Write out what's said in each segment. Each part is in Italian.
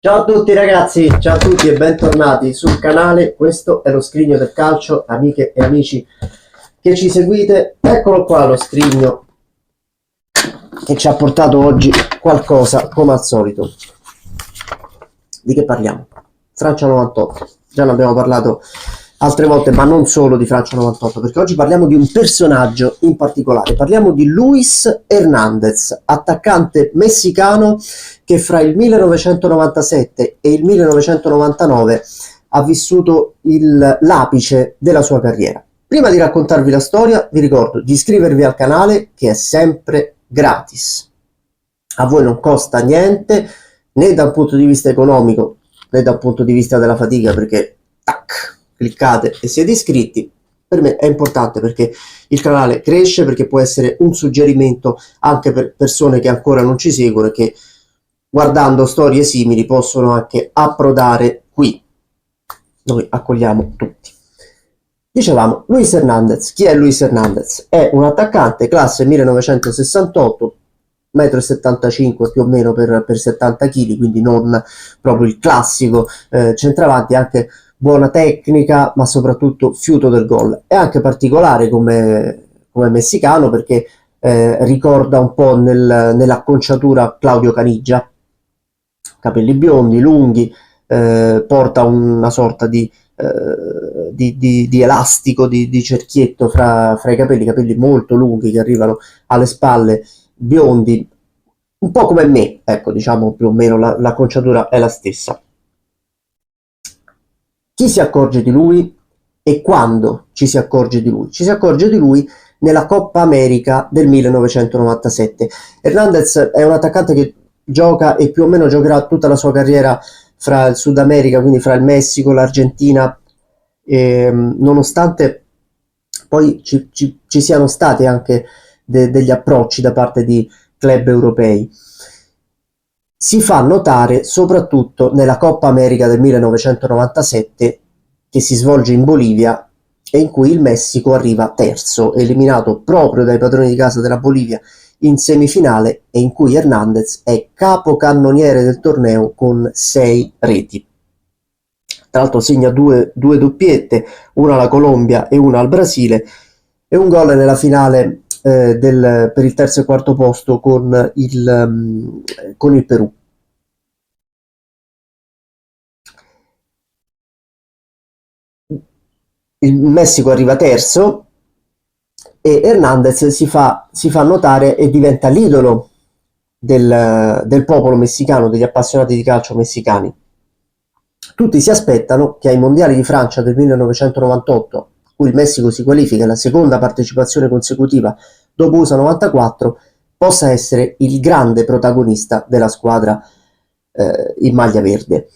Ciao a tutti ragazzi, ciao a tutti e bentornati sul canale. Questo è lo scrigno del calcio, amiche e amici che ci seguite. Eccolo qua lo scrigno che ci ha portato oggi qualcosa come al solito. Di che parliamo? Francia 98. Già ne abbiamo parlato altre volte, ma non solo di Francia 98, perché oggi parliamo di un personaggio in particolare. Parliamo di Luis Hernández, attaccante messicano che fra il 1997 e il 1999 ha vissuto l'apice della sua carriera. Prima di raccontarvi la storia, vi ricordo di iscrivervi al canale, che è sempre gratis. A voi non costa niente, né da un punto di vista economico, né da un punto di vista della fatica, perché tac, cliccate e siete iscritti. Per me è importante perché il canale cresce, perché può essere un suggerimento anche per persone che ancora non ci seguono e che guardando storie simili possono anche approdare qui. Noi accogliamo tutti. Dicevamo, Luis Hernández. Chi è Luis Hernández? È un attaccante classe 1968, 1,75 m più o meno per 70 kg, quindi non proprio il classico centravanti, anche buona tecnica, ma soprattutto fiuto del gol. È anche particolare come messicano perché ricorda un po' nell'acconciatura Claudio Caniggia, capelli biondi, lunghi, porta una sorta di elastico, di cerchietto fra i capelli molto lunghi che arrivano alle spalle, biondi, un po' come me, ecco, diciamo più o meno l'acconciatura è la stessa. Chi si accorge di lui e quando ci si accorge di lui? Ci si accorge di lui nella Coppa America del 1997. Hernández è un attaccante che gioca e più o meno giocherà tutta la sua carriera fra il Sud America, quindi fra il Messico, l'Argentina, nonostante poi ci siano stati anche degli approcci da parte di club europei. Si fa notare soprattutto nella Coppa America del 1997 che si svolge in Bolivia e in cui il Messico arriva terzo, eliminato proprio dai padroni di casa della Bolivia in semifinale, e in cui Hernández è capocannoniere del torneo con 6 reti. Tra l'altro segna due doppiette, una alla Colombia e una al Brasile, e un gol nella finale per il terzo e quarto posto con il Perù. Il Messico arriva terzo e Hernández si fa notare e diventa l'idolo del popolo messicano, degli appassionati di calcio messicani. Tutti si aspettano che ai mondiali di Francia del 1998, cui il Messico si qualifica, la seconda partecipazione consecutiva dopo USA 94, possa essere il grande protagonista della squadra in maglia verde.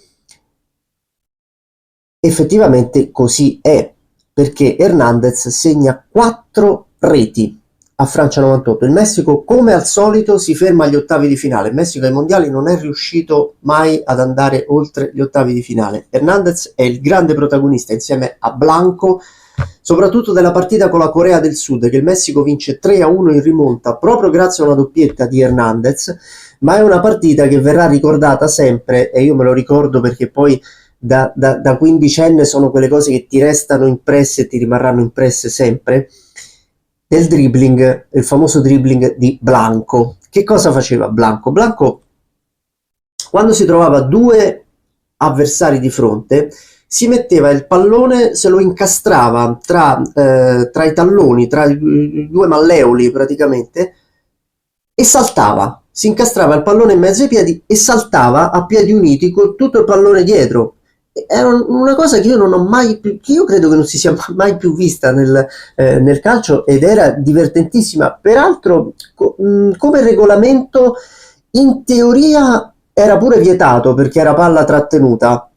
Effettivamente così è, perché Hernández segna 4 reti a Francia 98. Il Messico, come al solito, si ferma agli ottavi di finale. Il Messico ai mondiali non è riuscito mai ad andare oltre gli ottavi di finale. Hernández è il grande protagonista insieme a Blanco, soprattutto della partita con la Corea del Sud, che il Messico vince 3-1 in rimonta proprio grazie a una doppietta di Hernández, ma è una partita che verrà ricordata sempre, e io me lo ricordo perché poi da quindicenne sono quelle cose che ti restano impresse e ti rimarranno impresse sempre, del dribbling, il famoso dribbling di Blanco. Che cosa faceva Blanco? Blanco, quando si trovava 2 avversari di fronte, si metteva il pallone, se lo incastrava tra i talloni, tra i 2 malleoli praticamente, e saltava. Si incastrava il pallone in mezzo ai piedi e saltava a piedi uniti con tutto il pallone dietro. Era una cosa che io non ho mai più, che io credo che non si sia mai più vista nel calcio, ed era divertentissima. Peraltro, come regolamento, in teoria era pure vietato perché era palla trattenuta,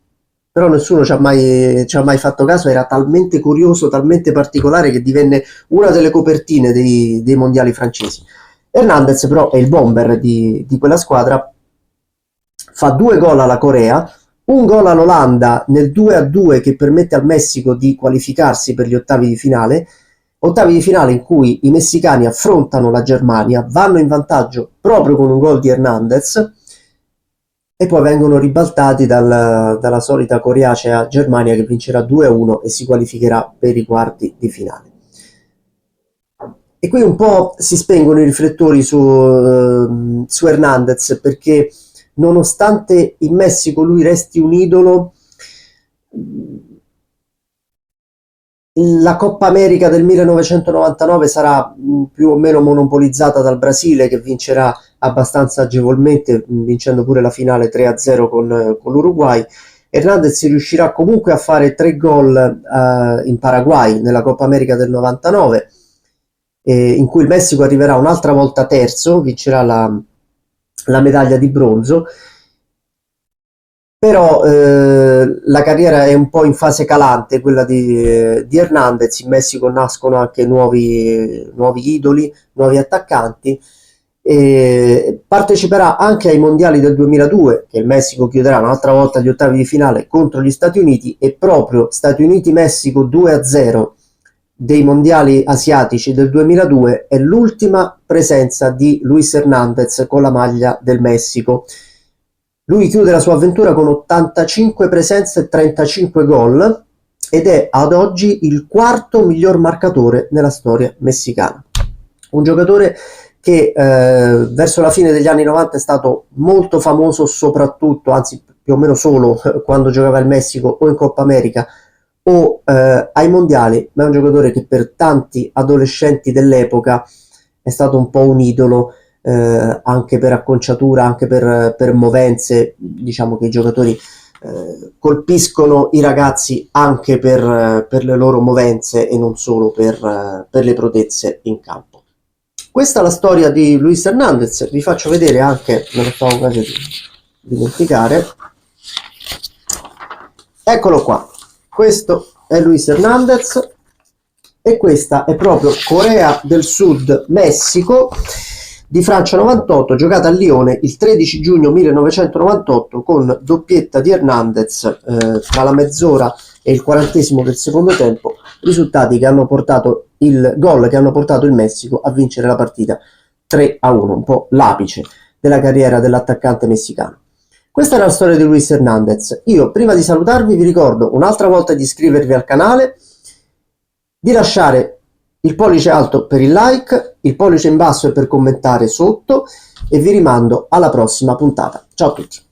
però nessuno ci ha mai fatto caso. Era talmente curioso, talmente particolare, che divenne una delle copertine dei mondiali francesi. Hernández però è il bomber di quella squadra, fa 2 gol alla Corea, un gol all'Olanda nel 2-2 che permette al Messico di qualificarsi per gli ottavi di finale in cui i messicani affrontano la Germania, vanno in vantaggio proprio con un gol di Hernández, e poi vengono ribaltati dalla solita coriacea Germania, che vincerà 2-1 e si qualificherà per i quarti di finale. E qui un po' si spengono i riflettori su Hernandez, perché nonostante in Messico lui resti un idolo, la Coppa America del 1999 sarà più o meno monopolizzata dal Brasile, che vincerà abbastanza agevolmente, vincendo pure la finale 3-0 con l'Uruguay. Hernandez riuscirà comunque a fare 3 gol in Paraguay nella Coppa America del 99, in cui il Messico arriverà un'altra volta terzo, vincerà la medaglia di bronzo. Però la carriera è un po' in fase calante, quella di Hernandez. In Messico nascono anche nuovi idoli, nuovi attaccanti. E parteciperà anche ai mondiali del 2002, che il Messico chiuderà un'altra volta gli ottavi di finale contro gli Stati Uniti, e proprio Stati Uniti-Messico 2-0 dei mondiali asiatici del 2002 è l'ultima presenza di Luis Hernandez con la maglia del Messico. Lui chiude la sua avventura con 85 presenze e 35 gol, ed è ad oggi il quarto miglior marcatore nella storia messicana. Un giocatore che verso la fine degli anni 90 è stato molto famoso, soprattutto, anzi più o meno solo, quando giocava il Messico o in Coppa America o ai mondiali, ma è un giocatore che per tanti adolescenti dell'epoca è stato un po' un idolo, anche per acconciatura, anche per movenze. Diciamo che i giocatori colpiscono i ragazzi anche per le loro movenze e non solo per le prodezze in campo. Questa è la storia di Luis Hernandez. Vi faccio vedere anche, me lo stavo quasi dimenticare, eccolo qua. Questo è Luis Hernandez e questa è proprio Corea del Sud Messico di Francia 98, giocata a Lione il 13 giugno 1998 con doppietta di Hernandez tra la mezz'ora e il 40° del secondo tempo, risultati che hanno portato il gol che hanno portato il Messico a vincere la partita 3-1, un po' l'apice della carriera dell'attaccante messicano. Questa è la storia di Luis Hernandez. Io, prima di salutarvi, vi ricordo un'altra volta di iscrivervi al canale, di lasciare il pollice alto per il like, il pollice in basso è per commentare sotto, e vi rimando alla prossima puntata. Ciao a tutti!